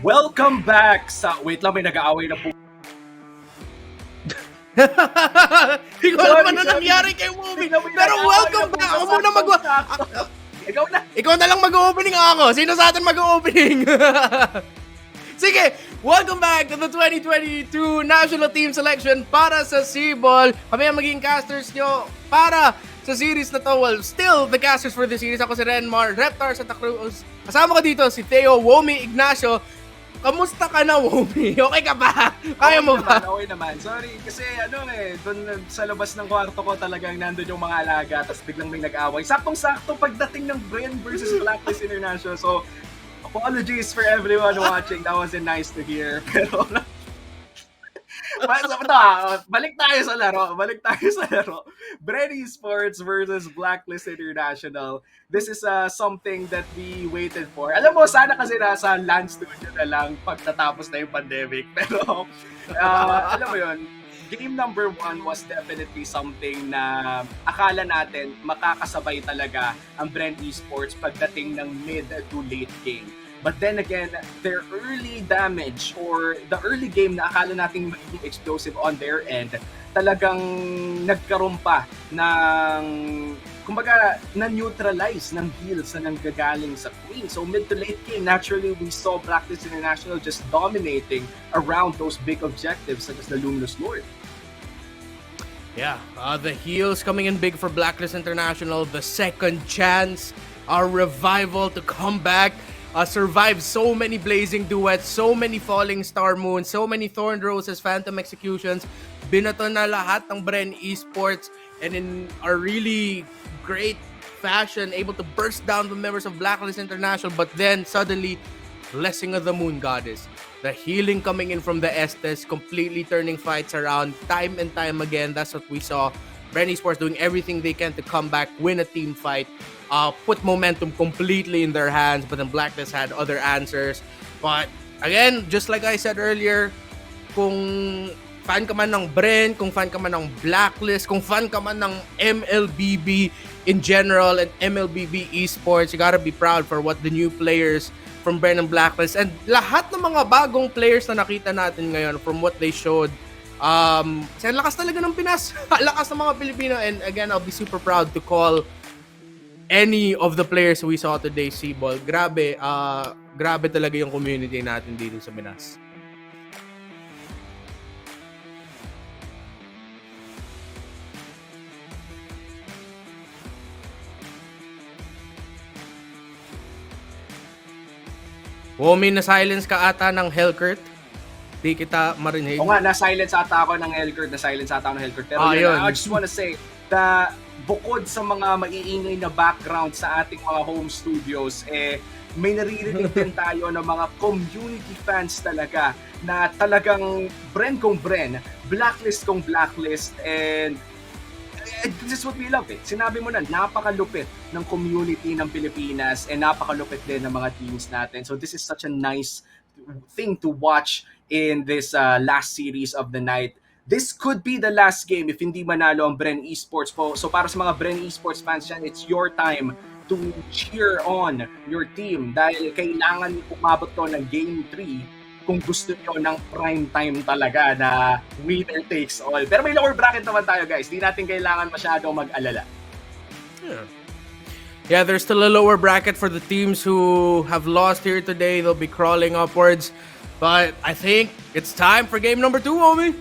Welcome back sa... Wait lang, may nag-aaway na po. Hindi ko alam ano nangyari kay Wumi. Pero welcome back! Ako muna Ikaw na! Ikaw na lang mag-opening ako. Sino sa atin mag-opening? Sige, welcome back to the 2022 National Team Selection para sa SIBOL. Kami ang magiging casters nyo para sa series na to. Well, still the casters for the series. Ako si Renmar, Reptar Santa Cruz. Kasama ko dito si Theo, Womi, Ignacio. Kamusta ka na, Womi? Okay ka ba? Kaya mo ba? Okay naman. Sorry, kasi doon sa labas ng kwarto ko talagang nandun yung mga alaga, tapos biglang may nag-away. Saktong-sakto pagdating ng BREN versus Blacklist International. So, apologies for everyone watching. That wasn't nice to hear. Pero, balik tayo sa laro. BREN Esports versus Blacklist International. This is something that we waited for. Alam mo, sana kasi nasa LAN studio na lang pagtatapos na yung pandemic. Pero, alam mo yun, game number 1 was definitely something na akala natin makakasabay talaga ang BREN Esports pagdating ng mid to late game. But then again, their early damage or the early game na akala nating magiging explosive on their end, talagang nagkaroon pa ng, kumbaga, na-neutralize ng heals na nanggagaling sa Queen. So mid to late game, naturally, we saw Blacklist International just dominating around those big objectives such as the Luminous Lord. Yeah, the heals coming in big for Blacklist International. The second chance, our revival to come back. Survive so many blazing duets, so many falling star moons, so many thorn roses, phantom executions. Binato na lahat ng BREN Esports, and in a really great fashion, able to burst down the members of Blacklist International. But then suddenly, blessing of the moon goddess, the healing coming in from the Estes, completely turning fights around time and time again. That's what we saw. BREN Esports doing everything they can to come back, win a team fight, put momentum completely in their hands, but then Blacklist had other answers. But again, just like I said earlier, kung fan ka man ng BREN, kung fan ka man ng Blacklist, kung fan ka man ng MLBB in general and MLBB Esports, you gotta be proud for what the new players from BREN and Blacklist and lahat ng mga bagong players na nakita natin ngayon from what they showed. Kasi lakas talaga ng Pinas. Lakas ng mga Pilipino. And again, I'll be super proud to call any of the players we saw today SIBOL. Grabe talaga yung community natin dito sa Pinas. Womi, na-silence ka ata ng Hellcurt. Di kita marinig. O nga, na-silence ata ako ng Hellcurt. Pero I just wanna say, bukod sa mga maiingay na background sa ating mga home studios, may naririnig din tayo ng mga community fans talaga na talagang BREN kong BREN, Blacklist kong Blacklist, and this is what we love. Sinabi mo na, napakalupit ng community ng Pilipinas and napakalupit din ng mga teams natin. So this is such a nice thing to watch in this last series of the night. This could be the last game if hindi manalo ang BREN Esports po. So para sa mga BREN Esports fans dyan, it's your time to cheer on your team dahil kailangan umabot to ng Game 3 kung gusto nyo ng prime time talaga na winner takes all. Pero may lower bracket naman tayo, guys. Di natin kailangan masyadong mag-alala. Yeah, there's still a lower bracket for the teams who have lost here today. They'll be crawling upwards. But I think it's time for game number 2, homie.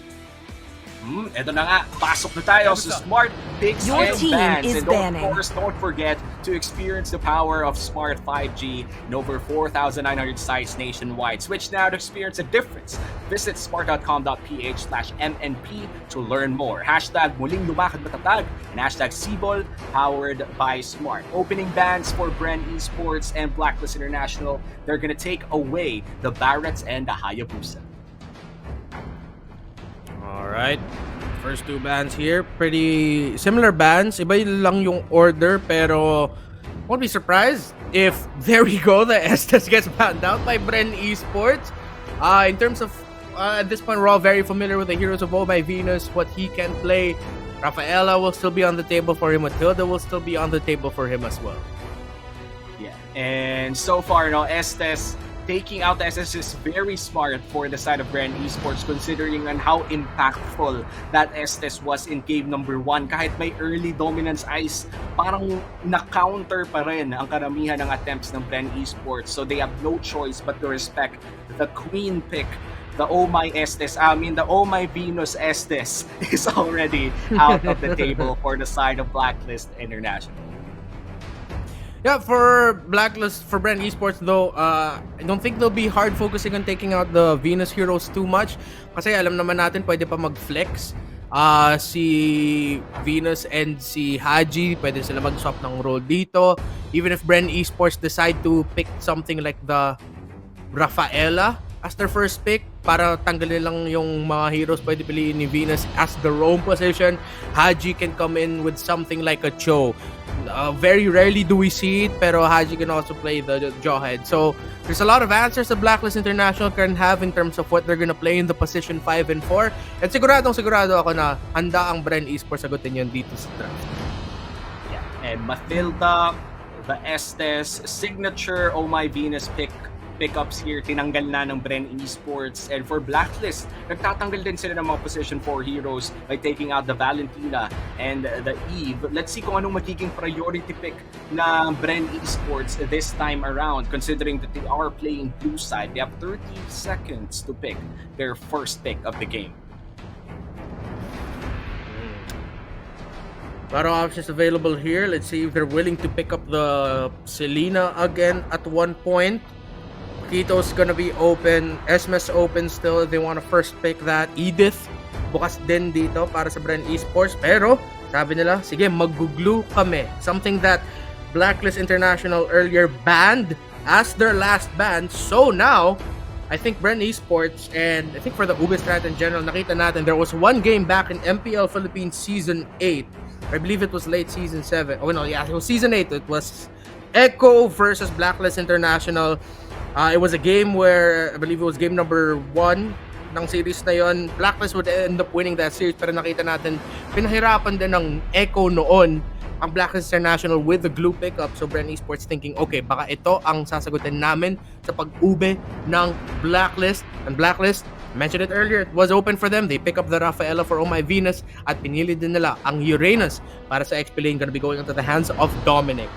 Eto na nga, pasok na tayo sa Smart Picks and Bans. And don't forget to experience the power of Smart 5G in over 4,900 sites nationwide. Switch now to experience a difference. Visit smart.com.ph/MNP to learn more. Hashtag muling lumakad matatag and hashtag SIBOL powered by Smart. Opening bans for BREN Esports and Blacklist International. They're gonna take away the Barretts and the Hayabusa. Alright, first 2 bans here, pretty similar bans. Iba lang yung order, pero won't be surprised if there we go, the Estes gets banned out by BREN Esports. In terms of, at this point, we're all very familiar with the heroes of Oh My Venus, what he can play. Rafaela will still be on the table for him. Matilda will still be on the table for him as well. Yeah, and so far, Estes taking out the SS is very smart for the side of BREN Esports considering on how impactful that SS was in game number 1. Kahit may early dominance ice, parang na-counter pa rin ang karamihan ng attempts ng BREN Esports. So they have no choice but to respect the queen pick. The Oh My Estes, the Oh My Venus Estes is already out of the table for the side of Blacklist International. Yeah, for Blacklist, for BREN Esports though, I don't think they'll be hard focusing on taking out the Venus heroes too much. Kasi alam naman natin pwede pa mag-flex. Si Venus and si Haji, pwede sila mag-swap ng role dito. Even if BREN Esports decide to pick something like the Rafaela as their first pick, para tanggalin lang yung mga heroes, pwede piliin ni Venus as the roam position. Haji can come in with something like a Cho. Very rarely do we see it, pero Haji can also play the Jawhead. So there's a lot of answers that Blacklist International can have in terms of what they're gonna play in the position 5 and 4. And sigurado ako na handa ang BREN Esports sagutin yun dito sa draft. Yeah, and Mathilda, the Estes, signature Oh My Venus pickups here, tinanggal na ng BREN Esports. And for Blacklist, nagtatanggal din sila ng mga position 4 heroes by taking out the Valentina and the Eve. Let's see kung anong magiging priority pick ng BREN Esports this time around, considering that they are playing blue side. They have 30 seconds to pick their first pick of the game. A lot of options available here. Let's see if they're willing to pick up the Selena again at one point. Kito's gonna be open. Esmes open still. They want to first pick that. Edith, bukas din dito para sa BREN Esports. Pero, sabi nila, sige, mag-glue kami. Something that Blacklist International earlier banned as their last ban. So now, I think BREN Esports and I think for the Ube strat in general, nakita natin there was one game back in MPL Philippines Season 8. I believe it was late Season 7. Oh no, yeah, it was Season 8. It was Echo versus Blacklist International. It was a game where, I believe it was game number 1 ng series na yon. Blacklist would end up winning that series, pero nakita natin, pinahirapan din ng Echo noon ang Blacklist International with the glue pickup. So BREN Esports thinking, okay, baka ito ang sasagutin namin sa pag-ube ng Blacklist. And Blacklist, I mentioned it earlier, it was open for them. They pick up the Rafaela for Oh My Venus at pinili din nila ang Uranus para sa XP lane, gonna be going into the hands of Dominic.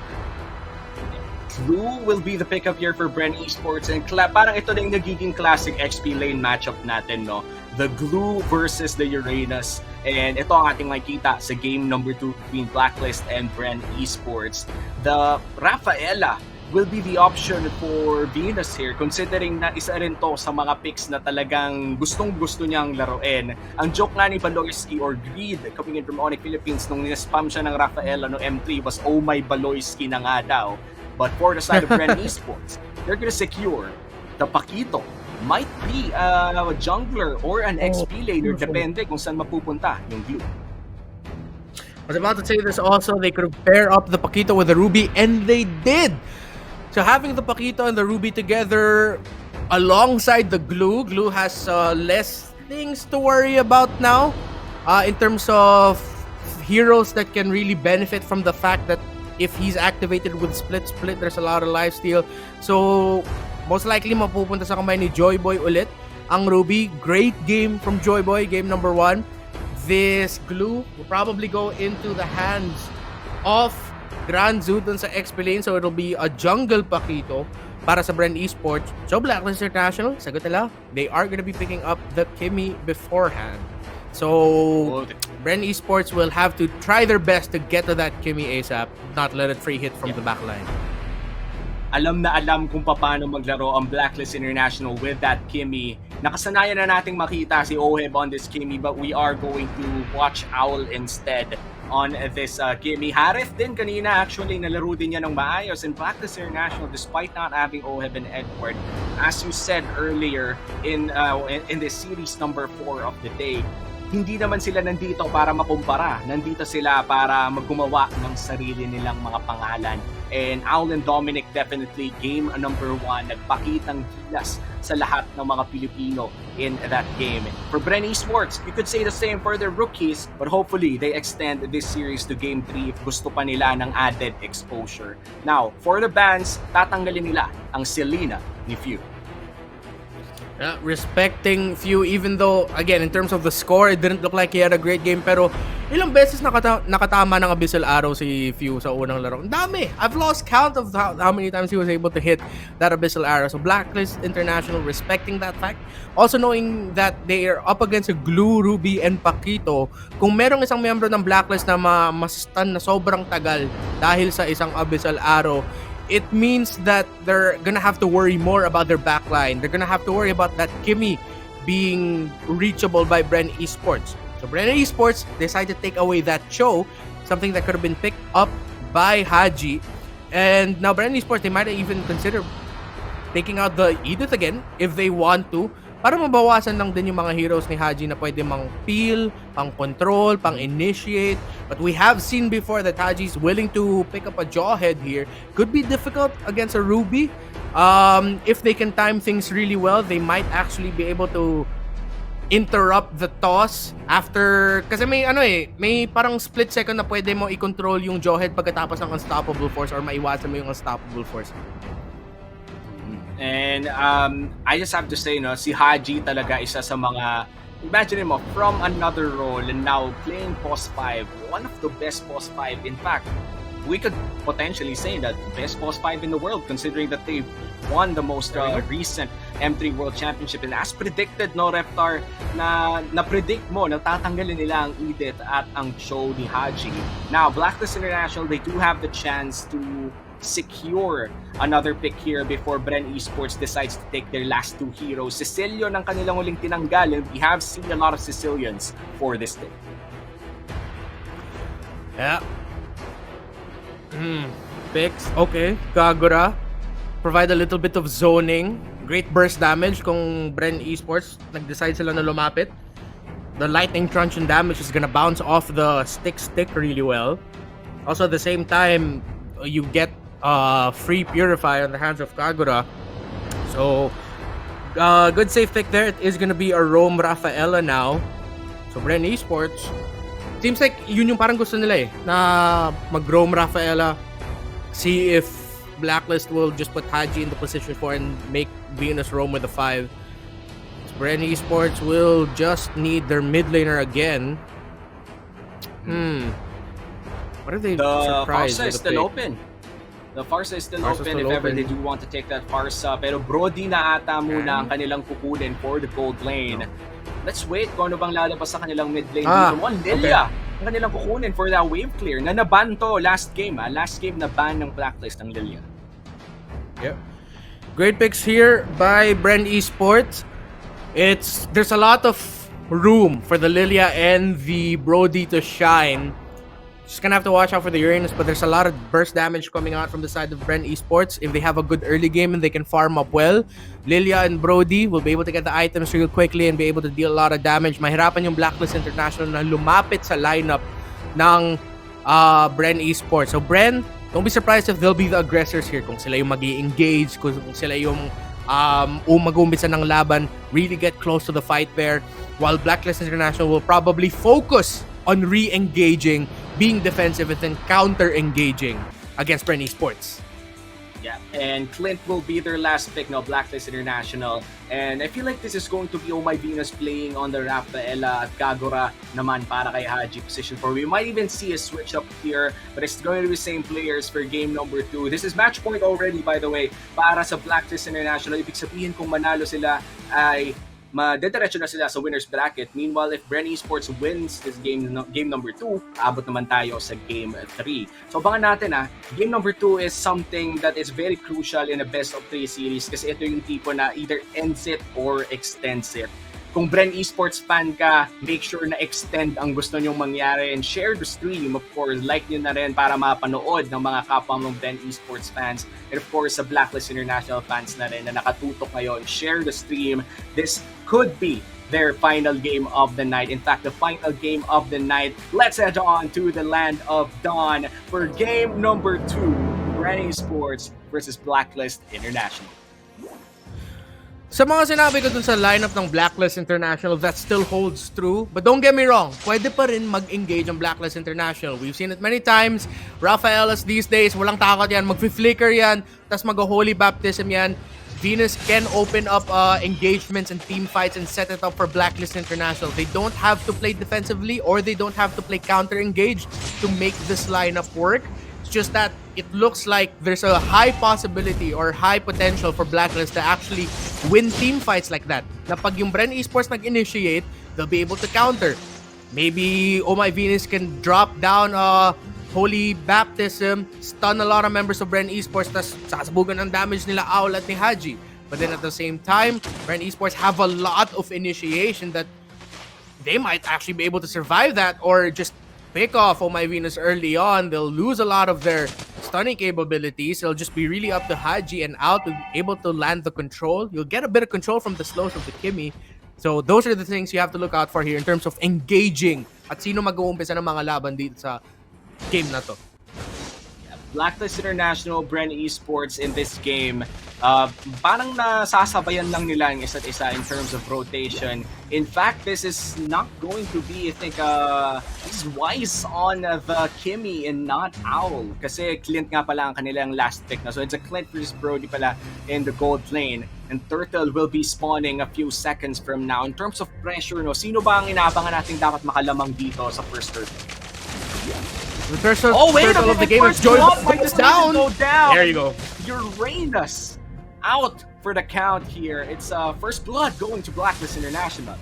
Blue will be the pickup here for BREN Esports, and parang ito din nagiging classic XP lane matchup natin, no? The Glue versus the Uranus, and ito ang ating makikita sa game number 2 between Blacklist and BREN Esports. The Rafaela will be the option for Venus here, considering na isa rin to sa mga picks na talagang gustong-gusto niyang laruin. Ang joke nga ni Baloyski or Greed coming in from Onyx Philippines nung nispam siya ng Rafaela no M3 was Oh My Baloyski na nga daw. But for the side of BREN Esports, they're gonna secure the Paquito. Might be a jungler or an XP laner, depende kung saan mapupunta yung Glue. I was about to say this also, they could pair up the Paquito with the Ruby, and they did! So having the Paquito and the Ruby together alongside the Glue has less things to worry about now in terms of heroes that can really benefit from the fact that if he's activated with split, there's a lot of lifesteal. So, most likely mapupunta sa kamay ni Joyboy ulit. Ang Ruby, great game from Joyboy, game number 1. This Glue will probably go into the hands of Grand Zoo dun sa XP lane. So, it'll be a jungle Paquito para sa BREN Esports. So, Blacklist International, sagot nila, they are gonna be picking up the Kimmy beforehand. So, BREN Esports will have to try their best to get to that Kimmy ASAP, not let it free hit from the backline. Alam na alam kung paano maglaro ang Blacklist International with that Kimmy. Nakasanayan na nating makita si Oheb on this Kimmy, but we are going to watch Owl instead on this Kimmy. Harith din kanina actually nalaro din niya ng maayos in Blacklist International despite not having Oheb and Edward. As you said earlier in this series number 4 of the day, hindi naman sila nandito para makumpara. Nandito sila para maggumawa ng sarili nilang mga pangalan. And Owl and Dominic definitely game number 1. Nagpakitang gilas sa lahat ng mga Pilipino in that game. For BREN Esports, you could say the same for their rookies, but hopefully they extend this series to game 3 if gusto pa nila ng added exposure. Now, for the bans, tatanggalin nila ang Selena ni Few. Yeah, respecting Few, even though, again, in terms of the score, it didn't look like he had a great game. Pero ilang beses nakatama ng Abyssal Arrow si Few sa unang laro. Ang dami! I've lost count of how many times he was able to hit that Abyssal Arrow. So Blacklist International respecting that fact. Also knowing that they are up against a Glue, Ruby, and Paquito. Kung merong isang member ng Blacklist na ma-stun na sobrang tagal dahil sa isang Abyssal Arrow, it means that they're gonna have to worry more about their backline. They're gonna have to worry about that Kimmy being reachable by BREN Esports. So BREN Esports decided to take away that show, something that could have been picked up by Haji. And now BREN Esports, they might even consider taking out the Edith again if they want to, para mabawasan lang din yung mga heroes ni Haji na pwede mang peel, pang control, pang initiate. But we have seen before that Haji's willing to pick up a Jawhead here. Could be difficult against a Ruby. If they can time things really well, they might actually be able to interrupt the toss after, kasi may parang split second na pwede mo i-control yung Jawhead pagkatapos ng Unstoppable Force or maiwasan mo yung Unstoppable Force. And I just have to say, no, si Haji talaga isa sa mga, imagine mo, from another role and now playing Boss 5, one of the best Boss 5. In fact, we could potentially say that best Boss 5 in the world, considering that they've won the most recent M3 World Championship. And as predicted, no, Reptar, na predict mo na tatanggalin nila ang Edith at ang show ni Haji. Now, Blacklist International, they do have the chance to secure another pick here before BREN Esports decides to take their last two heroes. Sicilio ng kanilang uling tinanggal, and we have seen a lot of Sicilians for this day. Yeah. Picks. Okay. Kagura. Provide a little bit of zoning. Great burst damage kung BREN Esports nag-decide sila na lumapit. The lightning truncheon damage is gonna bounce off the stick really well. Also, at the same time, you get free Purify on the hands of Kagura. So, good safe pick there. It is gonna be a Rome Rafaela now. So, BREN Esports, seems like yun yung parang gusto nila na mag-Rome Rafaela. See if Blacklist will just put Haji in the position 4 and make Venus roam with a 5. So, BREN Esports will just need their mid laner again. What if they surprise Farsa is still open. The Farsa is still open if ever they do want to take that Farsa. Pero Brody na ata muna ang kanilang kukunin for the gold lane. Let's wait kung ano bang lalabas sa kanilang mid lane. Lilia ang kanilang kukunin for that wave clear na naban to last game. Last game na ban ng Blacklist ang Lilia. Yep. Great picks here by BREN Esports. There's a lot of room for the Lilia and the Brody to shine. Just gonna have to watch out for the Uranus, but there's a lot of burst damage coming out from the side of BREN Esports. If they have a good early game and they can farm up well, Lilia and Brody will be able to get the items real quickly and be able to deal a lot of damage. Mahirapan yung Blacklist International na lumapit sa lineup ng BREN Esports. So BREN, don't be surprised if they'll be the aggressors here. Kung sila yung mag-i-engage, kung sila yung mag-umpisa ng laban, really get close to the fight there. While Blacklist International will probably focus on re-engaging, being defensive, and then counter-engaging against BREN Esports. Yeah, and Clint will be their last pick now, Blacklist International. And I feel like this is going to be Oh My Venus playing on the Rafaela at Kagura naman para kay Haji position 4. We might even see a switch up here, but it's going to be the same players for game number 2. This is match point already, by the way, para sa Blacklist International. Ibig sabihin kung manalo sila ay madediretso na sila sa winner's bracket. Meanwhile, if BREN Esports wins this game number 2, abot naman tayo sa game 3. So abangan natin game number 2 is something that is very crucial in a best of 3 series kasi ito yung tipo na either ends it or extends it. Kung BREN Esports fan ka, make sure na extend ang gusto nyong mangyari and share the stream. Of course, like nyo na rin para mapanood ng mga kapwa mong BREN Esports fans. And of course, sa Blacklist International fans na rin na nakatutok ngayon, share the stream. This could be their final game of the night. In fact, the final game of the night. Let's head on to the land of Dawn for game number 2, BREN Esports versus Blacklist International. Sa mga sinabi ko dun sa lineup ng Blacklist International, that still holds true. But don't get me wrong, pwede pa rin mag-engage ang Blacklist International. We've seen it many times. Rafaelas these days, walang takot yan. Mag-flicker yan, tas mag-holy baptism yan. Venus can open up engagements and team fights and set it up for Blacklist International. They don't have to play defensively or they don't have to play counter-engage to make this lineup work. It's just that it looks like there's a high possibility or high potential for Blacklist to actually win team fights like that. Na pag yung BREN Esports nag-initiate, they'll be able to counter. Maybe Oh My Venus can drop down Holy Baptism, stun a lot of members of BREN Esports, tas sasabugan ng damage nila Owl at ni Haji. But then at the same time, BREN Esports have a lot of initiation that they might actually be able to survive that or just pick off Oh My Venus early on. They'll lose a lot of their stunning capabilities. It'll just be really up to Haji and Out to be able to land the control. You'll get a bit of control from the slows of the Kimmy. So those are the things you have to look out for here in terms of engaging at sino mag-uumpisa ng mga laban dito sa game na to. Blacklist International, BREN Esports in this game, parang nasasabayan lang nila ang isa't isa in terms of rotation. In fact, this is not going to be, I think, this is wise on the Kimmy and not Owl. Kasi Clint nga pala ang kanilang last pick na. So it's a Clint versus Brody pala in the gold lane. And Turtle will be spawning a few seconds from now. In terms of pressure, no, sino ba ang inaabangan nating dapat makalamang dito sa first Turtle? The turtle of the game is Joy down. There you go. Uranus out for the count here. It's first blood going to Blacklist International.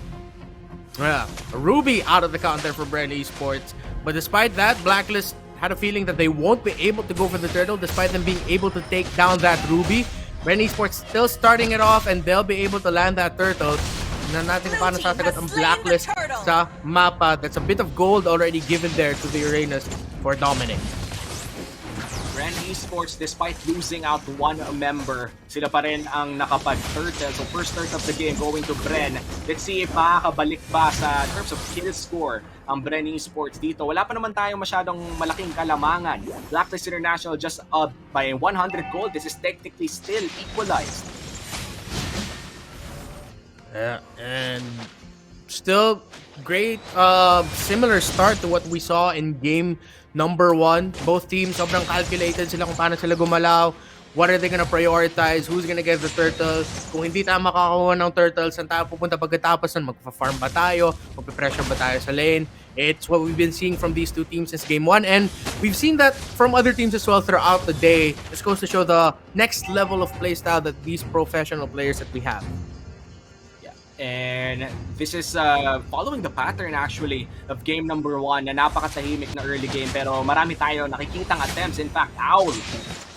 Yeah, Ruby out of the count there for BREN Esports. But despite that, Blacklist had a feeling that they won't be able to go for the turtle despite them being able to take down that Ruby. BREN Esports still starting it off and they'll be able to land that turtle. Tignan natin kung paano sasagot ang Blacklist sa mapa. That's a bit of gold already given there to the Uranus for Dominic. BREN Esports, despite losing out one member, sila pa rin ang nakapag-turtle. So first turtle of the game going to BREN. Let's see if makakabalik pa sa terms of kill score ang BREN Esports dito. Wala pa naman tayong masyadong malaking kalamangan. Blacklist International just up by 100 gold. This is technically still equalized. Yeah, and still great similar start to what we saw in game number 1. Both teams sobrang calculated sila kung paano sila gumalaw. What are they gonna prioritize? Who's gonna get the turtle? Kung hindi tayo makakakuha ng turtles, saan tayo pupunta pagkatapos nun? Magpa-farm ba tayo? Magpa-pressure ba tayo sa lane? It's what we've been seeing from these two teams since game 1. And we've seen that from other teams as well throughout the day. This goes to show the next level of playstyle that these professional players that we have. And this is following the pattern actually of game number 1 na napakatahimik na early game pero marami tayo nakikitang attempts. In fact, Owl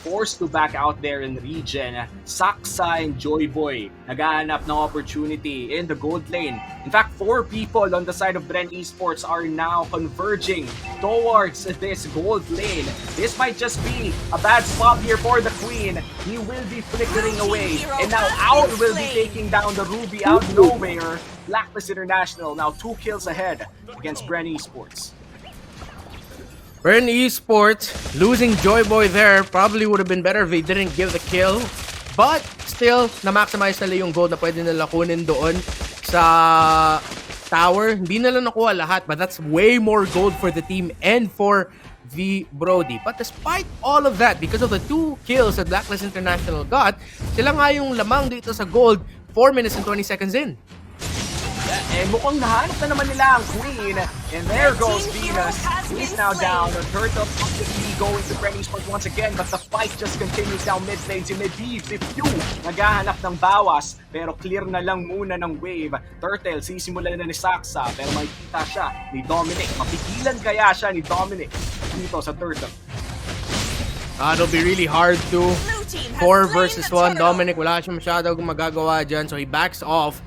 forced to back out there in the region. Saksa and Joyboy naghahanap ng opportunity in the gold lane. In fact, 4 people on the side of BREN Esports are now converging towards this gold lane. This might just be a bad spot here for the Queen. He will be flickering away. And now Owl will be taking down the Ruby out of nowhere. Blacklist International now 2 kills ahead against BREN Esports. BREN Esports losing Joyboy there probably would have been better if they didn't give the kill. But still, na-maximize nila yung gold na pwede nila kunin doon sa tower. Hindi nila nakuha lahat, but that's way more gold for the team and for the Brody. But despite all of that, because of the 2 kills that Blacklist International got, sila nga yung lamang dito sa gold 4 minutes and 20 seconds in. And mukhang nahanap na naman nila ang Queen. And there goes Venus. He's now down. The turtle possibly going to BREN Esports once again. But the fight just continues down mid lane. Si MLBB, si Pew, naghahanap ng bawas. Pero clear na lang muna ng wave. Turtle, sisimulan na ni Saksa. Pero makikita siya ni Dominic. Mapigilan kaya siya ni Dominic dito sa turtle. It'll be really hard to 4 versus 1. Dominic, wala siya masyado magagawa dyan. So he backs off.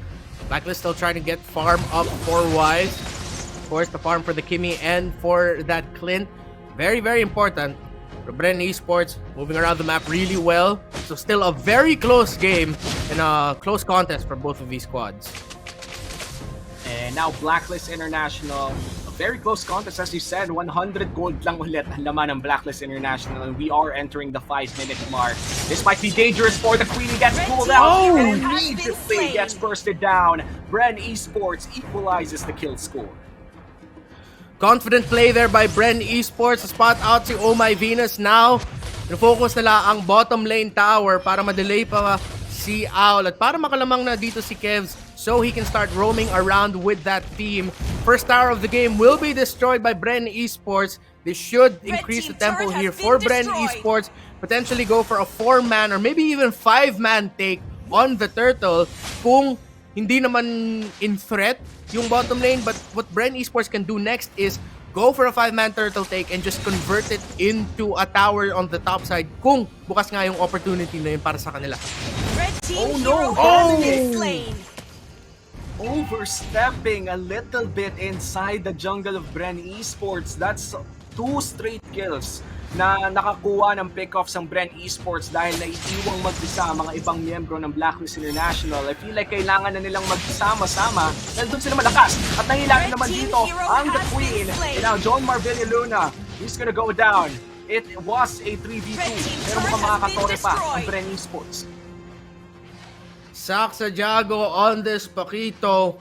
Blacklist still trying to get farm up for Wise. Of course, the farm for the Kimmy and for that Clint. Very, very important. For BREN Esports, moving around the map really well. So still a very close game and a close contest for both of these squads. And now Blacklist International, a very close contest as you said, 100 gold lang ulit ang laman ng Blacklist International and we are entering the 5-minute mark. This might be dangerous for the Queen. He gets pulled out and immediately gets bursted down. BREN Esports equalizes the kill score. Confident play there by BREN Esports. Spot out si Oh My Venus now. Focus nila ang bottom lane tower para ma-delay pa si Owl. At para makalamang na dito si Kevs so he can start roaming around with that team. First tower of the game will be destroyed by BREN Esports. This should increase the tempo here for BREN Esports. Potentially go for a 4-man or maybe even 5-man take on the turtle kung hindi naman in threat yung bottom lane. But what BREN Esports can do next is go for a 5-man turtle take and just convert it into a tower on the top side kung bukas nga yung opportunity na yun para sa kanila. Red team Oh, no. hero has been slain. Overstepping a little bit inside the jungle of BREN Esports. That's 2 straight kills na nakakuha ng pick-offs ang BREN Esports dahil naiiwang mag-isa ang mga ibang miyembro ng Blacklist International. I feel like kailangan na nilang magsama-sama dahil doon sila malakas. At nangilapit naman dito ang The Queen. And now, John Marvilla Luna, he's gonna go down. It was a 3v2, pero mukhang makakatore pa ang BREN Esports. Saksa Jago on this Paquito.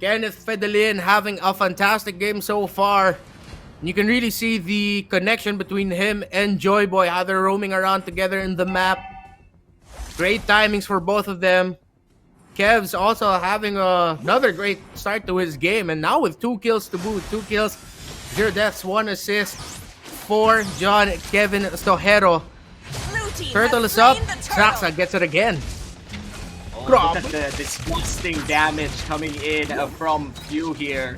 Kenneth Fedelin having a fantastic game so far. You can really see the connection between him and Joyboy, how they're roaming around together in the map. Great timings for both of them. Kev's also having another great start to his game, and now with 2 kills to boot. 2 kills, 0 deaths, 1 assist for John Kevin Stojero. Turtle is up, Saksa gets it again. Look at the disgusting damage coming in from Few here.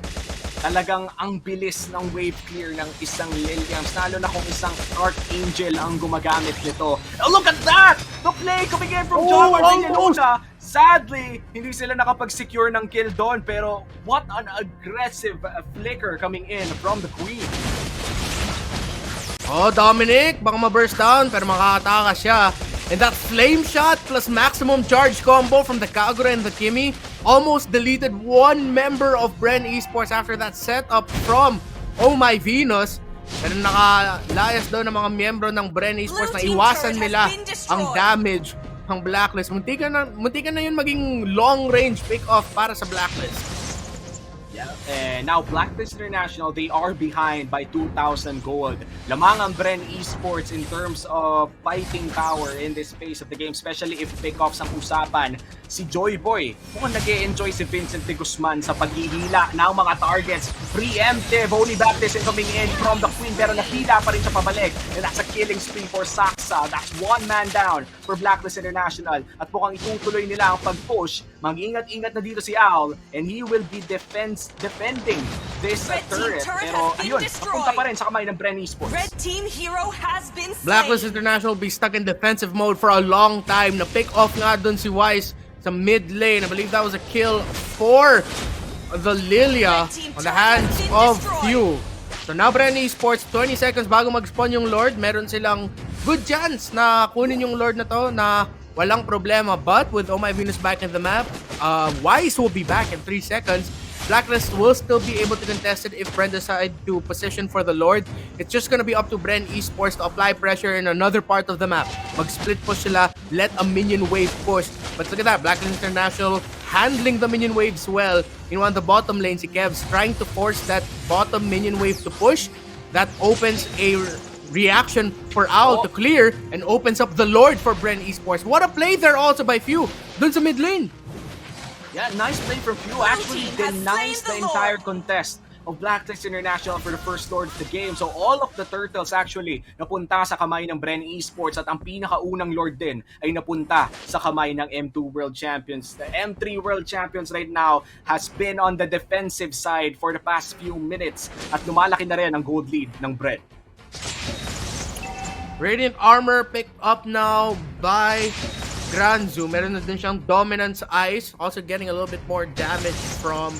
Talagang ang bilis ng wave clear ng isang Liliams, lalo na kung isang Archangel ang gumagamit nito. Oh, look at that! The play coming in from John Marvilla Luna. Sadly, hindi sila nakapag-secure ng kill doon, pero what an aggressive flicker coming in from the Queen. Oh, Dominic, baka ma-burst down, pero makakataka siya. And that flame shot plus maximum charge combo from the Kagura and the Kimi almost deleted 1 member of BREN Esports after that setup from Oh My Venus. Pero nakalayas daw ng mga miyembro ng BREN Esports na iwasan nila ang damage ng Blacklist. Muntikan na yun maging long range pick-off para sa Blacklist. And now Blacklist International, they are behind by 2,000 gold. Lamang ang BREN Esports in terms of fighting power in this phase of the game, especially if pick-offs ang usapan. Si Joyboy, mukhang nag-e-enjoy si Vincent de Guzman sa paghihila ng mga targets. Preemptive, only baptism coming in from the Queen, pero nakita pa rin siya pabalik. And that's a killing spree for Saksa. That's 1 man down for Blacklist International. At mukhang itutuloy nila ang pag-push. Mag-ingat-ingat na dito si Owl, and he will be defending this turret. Pero ayun, napunta pa rin sa kamay ng BREN Esports. Red team hero has been slain. Blacklist International will be stuck in defensive mode for a long time. Na-pick off nga dun si Wise sa mid lane. I believe that was a kill for the Lilia on the hands of Few. So now BREN Esports, 20 seconds bago mag-spawn yung Lord. Meron silang good chance na kunin yung Lord na to na walang problema. But with Oh My Venus back in the map, Wise will be back in 3 seconds. Blacklist will still be able to contest it if BREN decide to position for the Lord. It's just gonna be up to BREN Esports to apply pressure in another part of the map. Mag-split push sila, let a minion wave push. But look at that, Blacklist International handling the minion waves well. On the bottom lane, si Kev's trying to force that bottom minion wave to push. That opens a reaction for Owl to clear and opens up the Lord for BREN Esports. What a play there also by Few dun sa mid lane. Yeah, nice play from Few. Actually denies the entire contest of Blacklist International for the first Lord of the game. So all of the turtles actually napunta sa kamay ng BREN Esports, at ang pinakaunang Lord din ay napunta sa kamay ng M2 World Champions. The M3 World Champions right now has been on the defensive side for the past few minutes, at lumalaki na rin ang gold lead ng BREN. Radiant Armor picked up now by Granzu. Meron na din siyang Dominance Ice. Also getting a little bit more damage from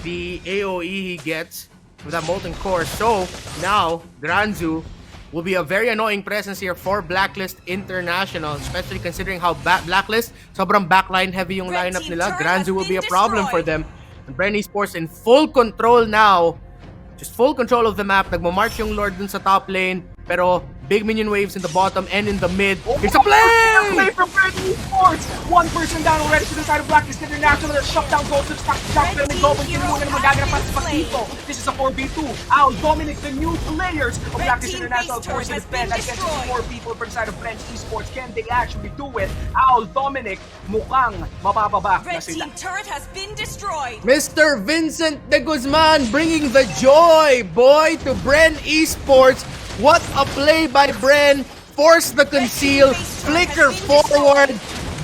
the AoE he gets with that Molten Core. So, now, Granzu will be a very annoying presence here for Blacklist International, especially considering how Blacklist, sobrang backline heavy yung lineup nila. Granzu will be a problem for them. And BREN Esports in full control now. Just full control of the map. Nagmamarch yung Lord dun sa top lane. Pero Big minion waves in the bottom and in the mid. Here's a Play play! from BREN Esports! One person down already to the side of Blacklist International. The shutdown goes to the stock shop. Pero may double kill mo na magaganap pa sa Pakito. This is a 4v2. Owl Dominic, the new players of Blacklist International. Forced to defend against 4 people from the side of BREN Esports. Can they actually do it? Owl Dominic, mukhang mapapabak na Red sila. team turret has been destroyed. Mr. Vincent de Guzman bringing the joy, boy, to BREN Esports. What a play by BREN. Force the conceal, flicker forward,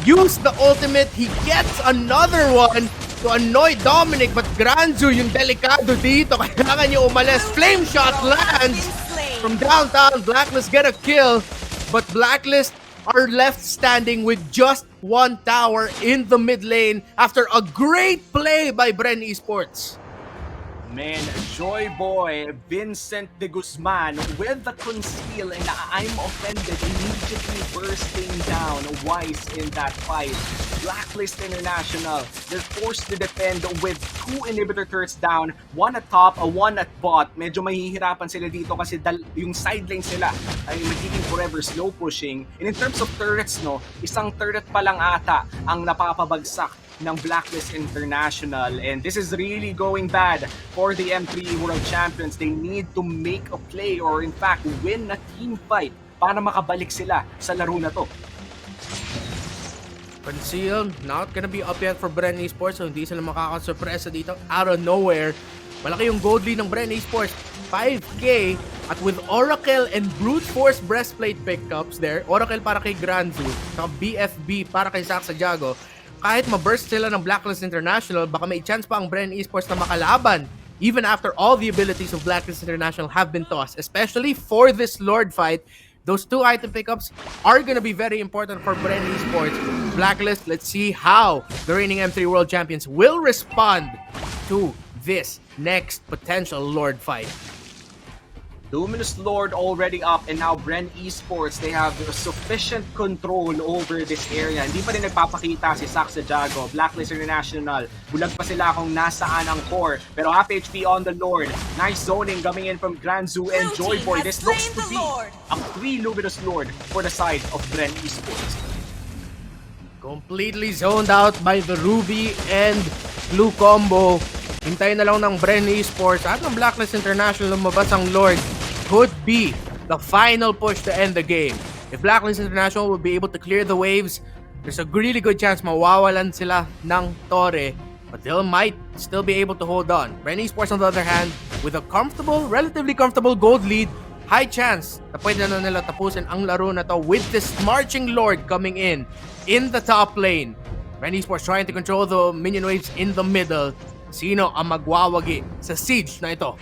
use the ultimate. He gets another one to annoy Dominic, but Granzu yung delikado dito. Kailangan niya umalis. Flame shot lands from downtown. Blacklist get a kill, but Blacklist are left standing with just one tower in the mid lane after a great play by BREN Esports. Man, Joy Boy, Vincent de Guzman with the conceal, and I'm offended, immediately bursting down Wise in that fight. Blacklist International, they're forced to defend with 2 inhibitor turrets down, one at top, one at bot. Medyo mahihirapan sila dito kasi yung side lane sila ay magiging forever slow pushing. And in terms of turrets, no, isang turret pa lang ata ang napapabagsak ng Blacklist International, and this is really going bad for the M3 World Champions. They need to make a play or in fact win a team fight para makabalik sila sa laro na to. Conceal, not gonna be up yet for BREN Esports, so hindi sila makakasurpresa dito out of nowhere. Malaki yung gold lead ng BREN Esports, 5K, at with Oracle and Brute Force breastplate pickups there, Oracle para kay Granzu, saka BFB para kay Saksa Jago. Kahit ma-burst sila ng Blacklist International, baka may chance pa ang BREN Esports na makalaban even after all the abilities of Blacklist International have been tossed, especially for this Lord fight. Those 2 item pickups are gonna be very important for BREN Esports. Blacklist, let's see how the reigning M3 World Champions will respond to this next potential Lord fight. Luminous Lord already up, and now BREN Esports, they have sufficient control over this area. Hindi pa rin nagpapakita si Saksa Jago. Blacklist International, bulag pa sila kung nasaan ang core. Pero half HP on the Lord. Nice zoning coming in from Granzu and Joy Boy. This looks to be a 3 Luminous Lord for the side of BREN Esports. Completely zoned out by the Ruby and Blue combo. Hintayin na lang ng BREN Esports at ng Blacklist International lumabas ang Lord. Could be the final push to end the game. If Blacklist International will be able to clear the waves, there's a really good chance mawawalan sila ng Torre, but they might still be able to hold on. BREN Esports on the other hand, with a relatively comfortable gold lead, high chance na pwede na nila tapusin ang laro na to with this marching Lord coming in the top lane. BREN Esports trying to control the minion waves in the middle. Sino ang magwawagi sa siege na ito?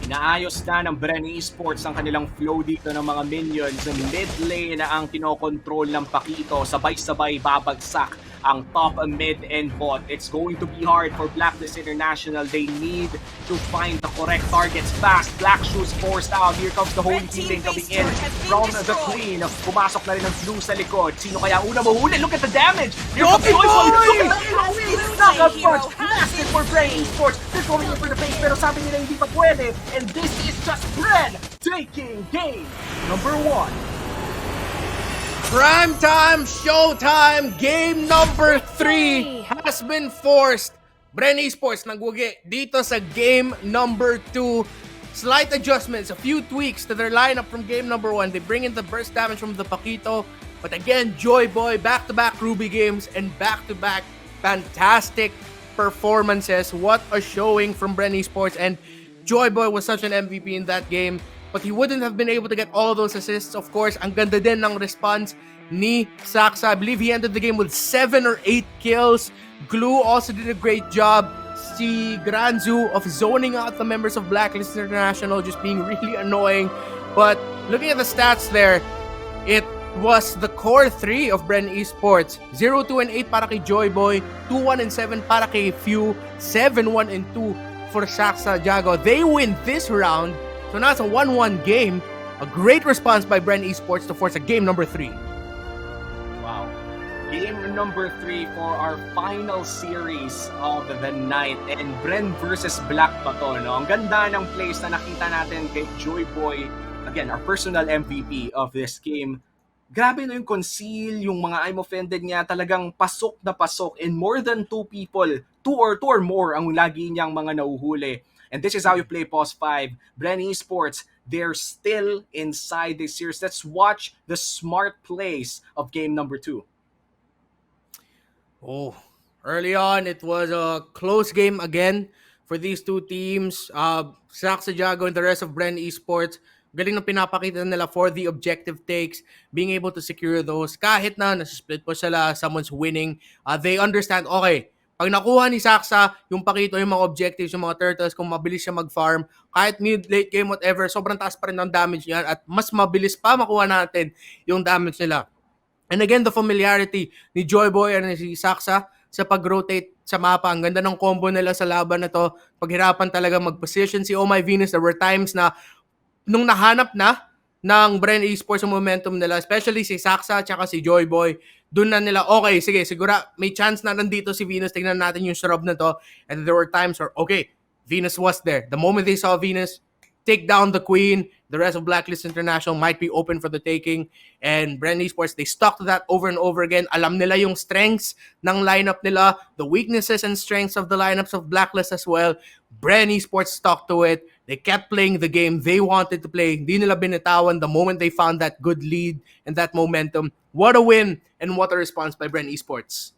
Inaayos na ng BREN Esports ang kanilang flow dito ng mga minions. Mid lane na ang kinokontrol ng Pakito. Sabay-sabay babagsak ang top, mid, and bot. It's going to be hard for Blacklist International. They need to find the correct targets fast. Black Shoes forced out. Here comes the Holy Team coming in from the Queen. Pumasok na rin ang Blue sa likod. Sino kaya una mahuli? Look at the damage! Here comes Joy Boy! Look at the knockout punch! Massive for BREN Esports. They're going in for the face, pero sabi nila hindi pa pwede. And this is just BREN taking game number 1. Prime time, showtime, game number 3 has been forced. BREN Esports nagwagi dito sa game number 2. Slight adjustments, a few tweaks to their lineup from game number 1. They bring in the burst damage from the Pakito. But again, Joy Boy, back-to-back Ruby games and back-to-back fantastic performances. What a showing from BREN Esports. And Joy Boy was such an MVP in that game. But he wouldn't have been able to get all of those assists. Of course, ang ganda din ng response ni Saksa. I believe he ended the game with 7 or 8 kills. Glue also did a great job. Si Granzu of zoning out the members of Blacklist International, just being really annoying. But looking at the stats there, it was the core 3 of BREN Esports. 0, 2, and 8 para kay Joy Boy. 2, 1, and 7 para kay Few. 7, 1, and 2 for Saksa Jago. They win this round. So now it's a 1-1 game. A great response by BREN Esports to force a game number 3. Wow. Game number 3 for our final series of the night. And BREN versus Black pa to, no? Ang ganda ng plays na nakita natin kay Joy Boy. again, our personal MVP of this game. Grabe no yung conceal, yung mga I'm offended niya, talagang pasok na pasok, and more than two or more ang lagi niyang mga nahuhuli. And this is how you play Pos 5. BREN Esports, they're still inside this series. Let's watch the smart plays of game number 2. Oh, early on, it was a close game again for these two teams. Zach Sajago and the rest of BREN Esports, galing na pinapakita nila for the objective takes, being able to secure those. Kahit na nasa-split po sila, someone's winning, they understand, okay, pag nakuha ni Saksa, yung pakito, yung mga objectives, yung mga turtles, kung mabilis siya mag-farm, kahit mid, late game, whatever, sobrang taas pa rin ang damage niyan at mas mabilis pa makuha natin yung damage nila. And again, the familiarity ni Joyboy and si Saksa sa pag-rotate sa mapa. Ang ganda ng combo nila sa laban na to. Paghirapan talaga mag-position si Oh My Venus. There were times na nung nahanap na ng BREN Esports yung momentum nila, especially si Saksa at si Joyboy, doon na nila, okay, sige, sigura may chance na nandito si Venus. Tingnan natin yung shrub na to. And there were times where, okay, Venus was there. The moment they saw Venus take down the queen, the rest of Blacklist International might be open for the taking. And BREN Esports, they stuck to that over and over again. Alam nila yung strengths ng lineup nila, the weaknesses and strengths of the lineups of Blacklist as well. BREN Esports stuck to it. They kept playing the game they wanted to play. Hindi nila binitawan the moment they found that good lead and that momentum. What a win and what a response by BREN Esports.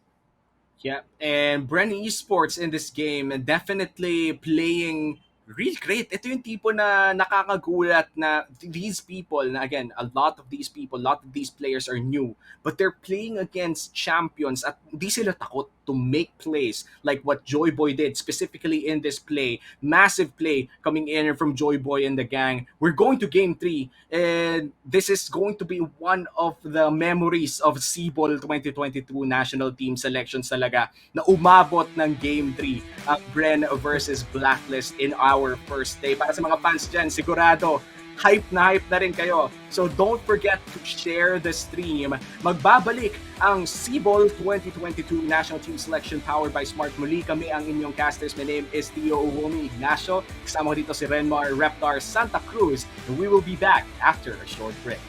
Yeah, and BREN Esports in this game definitely playing real great. Ito yung tipo na nakakagulat na these people, na again, a lot of these players are new, but they're playing against champions at di sila takot to make plays like what Joyboy did, specifically in this play. Massive play coming in from Joyboy and the gang. We're going to game 3, and this is going to be one of the memories of SIBOL 2022 national team selections talaga, na umabot ng game 3 ang BREN versus Blacklist in our first day. Para sa mga fans dyan, sigurado hype na rin kayo. So don't forget to share the stream. Magbabalik ang SIBOL 2022 National Team Selection powered by Smart. Muli kami ang inyong casters. My name is Tio Uwomi Ignacio. Kasama ko dito si Renmar Reptar Santa Cruz. And we will be back after a short break.